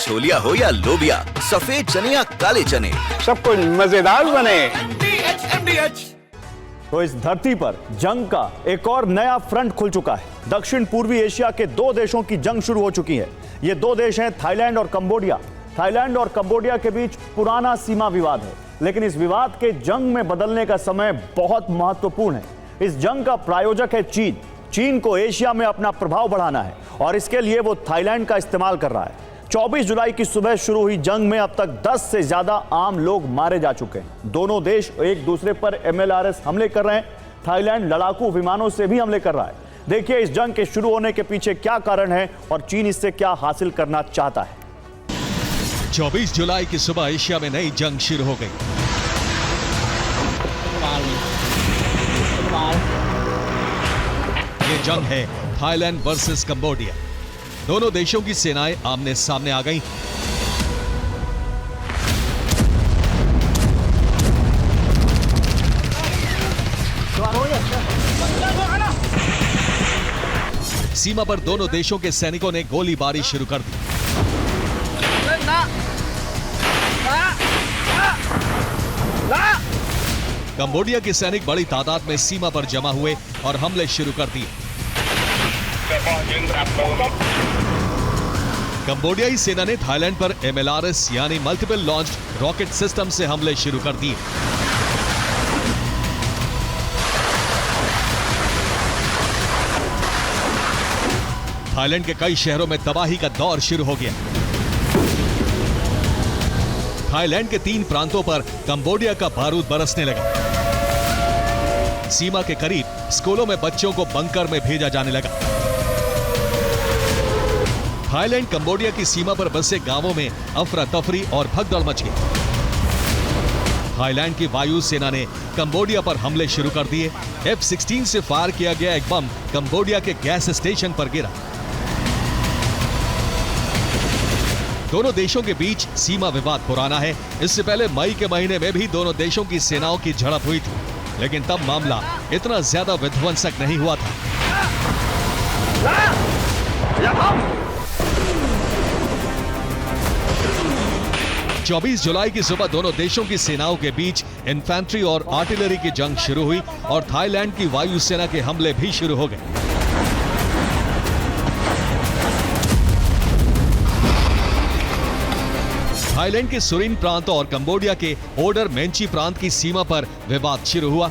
छोलिया हो या लोबिया, सफेद चने या काले चने, सब कुछ मजेदार बने। तो इस धरती पर जंग का एक और नया फ्रंट खुल चुका है। दक्षिण पूर्वी एशिया के दो देशों की जंग शुरू हो चुकी है। ये दो देश हैं थाईलैंड और कंबोडिया। थाईलैंड और कंबोडिया के बीच पुराना सीमा विवाद है, लेकिन इस विवाद के जंग में बदलने का समय बहुत महत्वपूर्ण है। इस जंग का प्रायोजक है चीन। चीन को एशिया में अपना प्रभाव बढ़ाना है और इसके लिए वो थाईलैंड का इस्तेमाल कर रहा है। 24 जुलाई की सुबह शुरू हुई जंग में अब तक 10 से ज्यादा आम लोग मारे जा चुके हैं। दोनों देश एक दूसरे पर MLRS हमले कर रहे हैं। थाईलैंड लड़ाकू विमानों से भी हमले कर रहा है। देखिए इस जंग के शुरू होने के पीछे क्या कारण है और चीन इससे क्या हासिल करना चाहता है। 24 जुलाई की सुबह एशिया में नई जंग शुरू हो गई। ये जंग है थाईलैंड वर्सेस कंबोडिया। दोनों देशों की सेनाएं आमने सामने आ गईं। सीमा पर दोनों देशों के सैनिकों ने गोलीबारी शुरू कर दी। कंबोडिया के सैनिक बड़ी तादाद में सीमा पर जमा हुए और हमले शुरू कर दिए। कंबोडियाई सेना ने थाईलैंड पर MLRS यानी मल्टीपल लॉन्च रॉकेट सिस्टम से हमले शुरू कर दिए। थाईलैंड के कई शहरों में तबाही का दौर शुरू हो गया। थाईलैंड के 3 प्रांतों पर कंबोडिया का बारूद बरसने लगा। सीमा के करीब स्कूलों में बच्चों को बंकर में भेजा जाने लगा। थाईलैंड कंबोडिया की सीमा पर बसे गांवों में अफरा तफरी और भगदड़ मच गई। थाईलैंड की वायु सेना ने कंबोडिया पर हमले शुरू कर दिए। F-16 से फायर किया गया एक बम कंबोडिया के गैस स्टेशन पर गिरा। दोनों देशों के बीच सीमा विवाद पुराना है। इससे पहले मई के महीने में भी दोनों देशों की सेनाओं की झड़प हुई थी, लेकिन तब मामला इतना ज्यादा विध्वंसक नहीं हुआ था। 24 जुलाई की सुबह दोनों देशों की सेनाओं के बीच इन्फेंट्री और आर्टिलरी की जंग शुरू हुई और थाईलैंड की वायुसेना के हमले भी शुरू हो गए। थाईलैंड के सुरीन प्रांत और कंबोडिया के ओडर मेंची प्रांत की सीमा पर विवाद शुरू हुआ।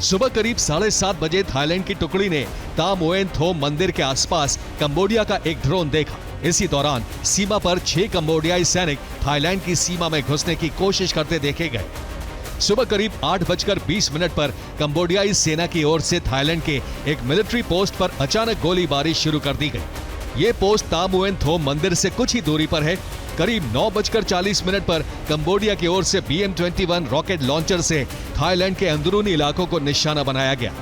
सुबह करीब 7:30 बजे थाईलैंड की टुकड़ी ने ताम ओएन थोम मंदिर के आसपास कंबोडिया का एक ड्रोन देखा। इसी दौरान सीमा पर 6 कंबोडियाई सैनिक थाईलैंड की सीमा में घुसने की कोशिश करते देखे गए। सुबह करीब 8:20 पर कंबोडियाई सेना की ओर से थाईलैंड के एक मिलिट्री पोस्ट पर अचानक गोलीबारी शुरू कर दी गई। ये पोस्ट ताम ओएन थोम मंदिर से कुछ ही दूरी पर है। करीब 9:40 पर कंबोडिया की ओर से BM-21 रॉकेट लॉन्चर से थाईलैंड के अंदरूनी इलाकों को निशाना बनाया गया।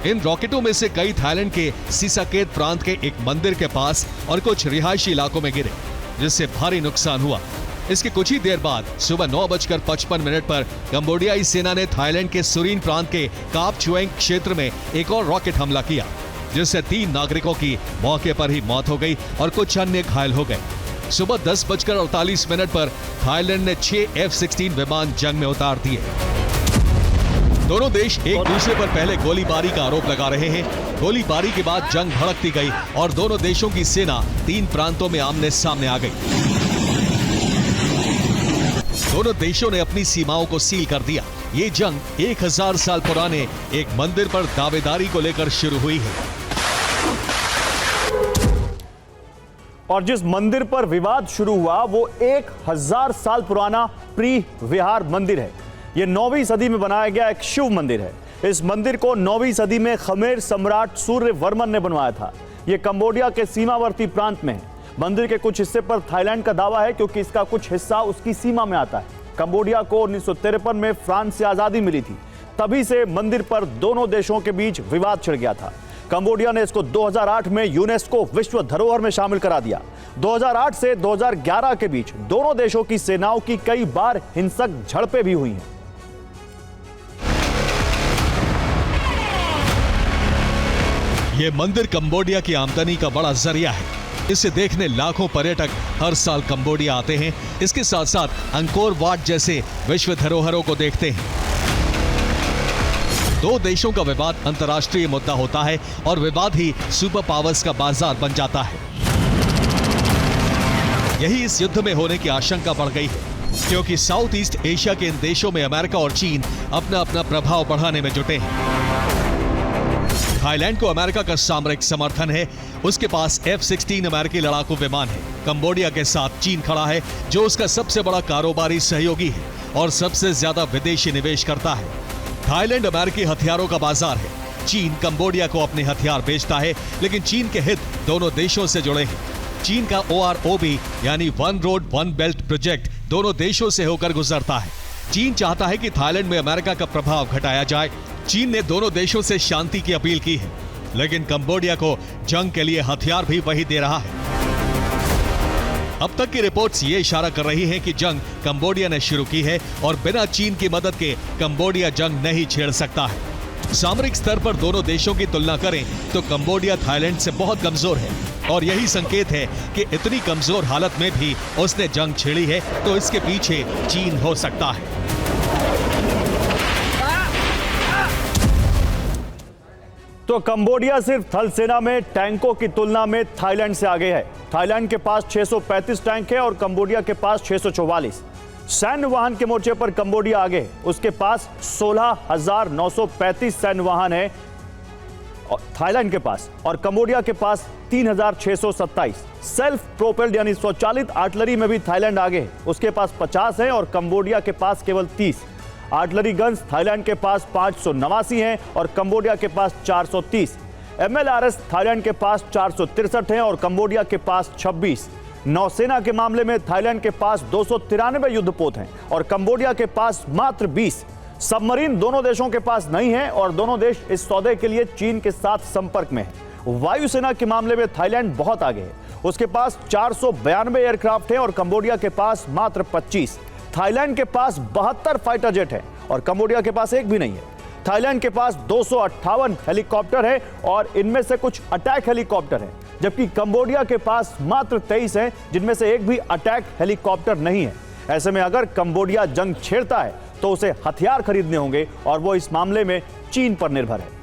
इन रॉकेटों में से कई थाईलैंड के सिसाकेत प्रांत के एक मंदिर के पास और कुछ रिहायशी इलाकों में गिरे, जिससे भारी नुकसान हुआ। इसके कुछ ही देर बाद सुबह 9:55 पर कंबोडियाई सेना ने थाईलैंड के सुरीन प्रांत के काप चुएंग क्षेत्र में एक और रॉकेट हमला किया, जिससे 3 नागरिकों की मौके पर ही मौत हो गई और कुछ अन्य घायल हो गए। सुबह 10:48 पर थाईलैंड ने 6 F-16 विमान जंग में उतार दिए। दोनों देश एक दूसरे पर पहले गोलीबारी का आरोप लगा रहे हैं। गोलीबारी के बाद जंग भड़कती गई और दोनों देशों की सेना 3 प्रांतों में आमने सामने आ गई। दोनों देशों ने अपनी सीमाओं को सील कर दिया। ये जंग 1000 साल पुराने एक मंदिर पर दावेदारी को लेकर शुरू हुई है। और जिस मंदिर पर विवाद शुरू हुआ वो 1000 साल पुराना प्री विहार मंदिर है। ये 9वीं सदी में बनाया गया एक शिव मंदिर है। इस मंदिर को 9वीं सदी में खमेर सम्राट सूर्यवर्मन ने बनवाया था। ये कंबोडिया के सीमावर्ती प्रांत में है। मंदिर के कुछ हिस्से पर थाईलैंड का दावा है, क्योंकि इसका कुछ हिस्सा उसकी सीमा में आता है। कंबोडिया को 1953 में फ्रांस से आजादी मिली थी। तभी से मंदिर पर दोनों देशों के बीच विवाद छिड़ गया था। कंबोडिया ने इसको 2008 में यूनेस्को विश्व धरोहर में शामिल करा दिया। 2008 से 2011 के बीच दोनों देशों की सेनाओं की कई बार हिंसक झड़पें भी हुई हैं। यह मंदिर कंबोडिया की आमदनी का बड़ा जरिया है। इसे देखने लाखों पर्यटक हर साल कंबोडिया आते हैं। इसके साथ साथ अंकोर वाट जैसे विश्व धरोहरों को देखते हैं। दो देशों का विवाद अंतर्राष्ट्रीय मुद्दा होता है और विवाद ही सुपर पावर्स का बाजार बन जाता है। यही इस युद्ध में होने की आशंका बढ़ गई है, क्योंकि साउथ ईस्ट एशिया के इन देशों में अमेरिका और चीन अपना अपना प्रभाव बढ़ाने में जुटे हैं। थाईलैंड को अमेरिका का सामरिक समर्थन है, उसके पास F-16 अमेरिकी लड़ाकू विमान है। कंबोडिया के साथ चीन खड़ा है, जो उसका सबसे बड़ा कारोबारी सहयोगी है और सबसे ज्यादा विदेशी निवेश करता है। थाईलैंड अमेरिकी हथियारों का बाजार है। चीन कंबोडिया को अपने हथियार बेचता है, लेकिन चीन के हित दोनों देशों से जुड़े हैं। चीन का OROB यानी one road one belt project दोनों देशों से होकर गुजरता है। चीन चाहता है कि थाईलैंड में अमेरिका का प्रभाव घटाया जाए। चीन ने दोनों देशों से शांति की अपील की है, लेकिन कंबोडिया को जंग के लिए हथियार भी वही दे रहा है। अब तक की रिपोर्ट्स ये इशारा कर रही हैं कि जंग कंबोडिया ने शुरू की है और बिना चीन की मदद के कंबोडिया जंग नहीं छेड़ सकता है। सामरिक स्तर पर दोनों देशों की तुलना करें तो कंबोडिया थाईलैंड से बहुत कमजोर है और यही संकेत है कि इतनी कमजोर हालत में भी उसने जंग छेड़ी है, तो इसके पीछे चीन हो सकता है। तो कंबोडिया सिर्फ थल सेना में टैंकों की तुलना में थाईलैंड से आगे है। थाईलैंड के पास 635 टैंक है और कंबोडिया के पास 644। सैन्य वाहन के मोर्चे पर कंबोडिया आगे है, उसके पास 16,935 सैन्य वाहन है थाईलैंड के पास, और कंबोडिया के पास 3,627। सेल्फ प्रोपेल्ड यानी स्वचालित आर्टिलरी में भी थाईलैंड आगे है, उसके पास 50 है और कंबोडिया के पास केवल 30। आर्टिलरी गन्स थाईलैंड के पास 589 हैं और कंबोडिया के पास 430। MLRS थाईलैंड के पास 463 हैं और कंबोडिया के पास 26। नौसेना के मामले में थाईलैंड के पास 293 युद्धपोत हैं और कंबोडिया के पास मात्र 20। सबमरीन दोनों देशों के पास नहीं है और दोनों देश इस सौदे के लिए चीन के साथ संपर्क में है। वायुसेना के मामले में थाईलैंड बहुत आगे है, उसके पास 492 एयरक्राफ्ट हैं और कंबोडिया के पास मात्र 25। थाईलैंड के पास 72 फाइटर जेट है और कंबोडिया के पास एक भी नहीं है। थाईलैंड के पास 258 हेलीकॉप्टर है और इनमें से कुछ अटैक हेलीकॉप्टर हैं, जबकि कंबोडिया के पास मात्र 23 हैं, जिनमें से एक भी अटैक हेलीकॉप्टर नहीं है। ऐसे में अगर कंबोडिया जंग छेड़ता है तो उसे हथियार खरीदने होंगे और वो इस मामले में चीन पर निर्भर है।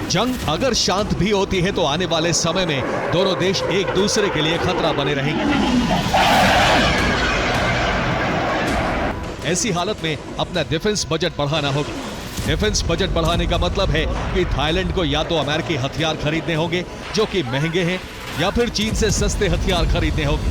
जंग अगर शांत भी होती है तो आने वाले समय में दोनों देश एक दूसरे के लिए खतरा बने रहेंगे। ऐसी हालत में अपना डिफेंस बजट बढ़ाना होगा। डिफेंस बजट बढ़ाने का मतलब है कि थाईलैंड को या तो अमेरिकी हथियार खरीदने होंगे जो कि महंगे हैं, या फिर चीन से सस्ते हथियार खरीदने होंगे।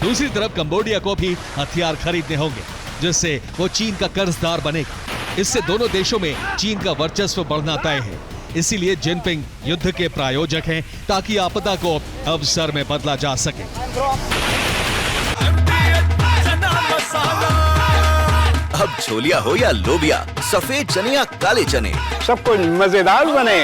दूसरी तरफ कंबोडिया को भी हथियार खरीदने होंगे, जिससे वो चीन का कर्जदार बनेगा। इससे दोनों देशों में चीन का वर्चस्व बढ़ना तय है। इसीलिए जिनपिंग युद्ध के प्रायोजक हैं, ताकि आपदा को अवसर में बदला जा सके। अब छोलिया हो या लोबिया, सफेद चने या काले चने, सब कुछ मजेदार बने।